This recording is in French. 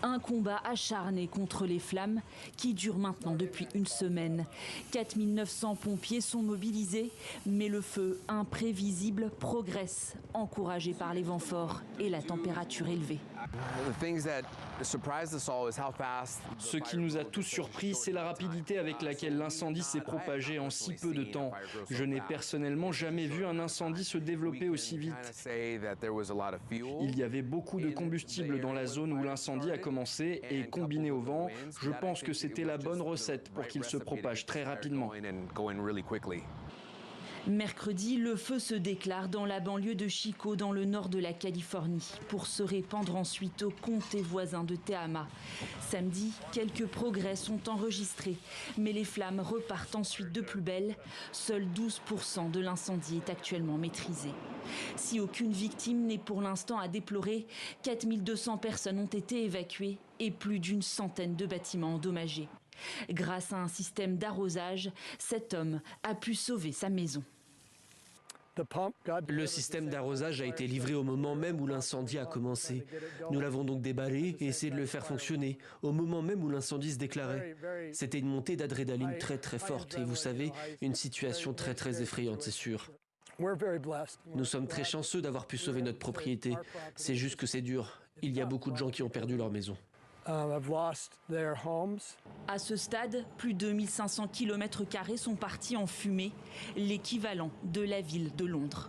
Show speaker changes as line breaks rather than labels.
Un combat acharné contre les flammes qui dure maintenant depuis une semaine. 4900 pompiers sont mobilisés, mais le feu imprévisible progresse, encouragé par les vents forts et la température élevée.
Ce qui nous a tous surpris, c'est la rapidité avec laquelle l'incendie s'est propagé en si peu de temps. Je n'ai personnellement jamais vu un incendie se développer aussi vite. Il y avait beaucoup de combustible dans la zone où l'incendie a commencé et combiné au vent, je pense que c'était la bonne recette pour qu'il se propage très rapidement.
Mercredi, le feu se déclare dans la banlieue de Chico, dans le nord de la Californie, pour se répandre ensuite au comté voisin de Tehama. Samedi, quelques progrès sont enregistrés, mais les flammes repartent ensuite de plus belle. Seuls 12% de l'incendie est actuellement maîtrisé. Si aucune victime n'est pour l'instant à déplorer, 4200 personnes ont été évacuées et plus d'une centaine de bâtiments endommagés. Grâce à un système d'arrosage, cet homme a pu sauver sa maison.
Le système d'arrosage a été livré au moment même où l'incendie a commencé. Nous l'avons donc déballé et essayé de le faire fonctionner au moment même où l'incendie se déclarait. C'était une montée d'adrénaline très forte et vous savez, une situation très effrayante, c'est sûr. Nous sommes très chanceux d'avoir pu sauver notre propriété. C'est juste que c'est dur. Il y a beaucoup de gens qui ont perdu leur maison.
À ce stade, plus de 1500 km² sont partis en fumée, l'équivalent de la ville de Londres.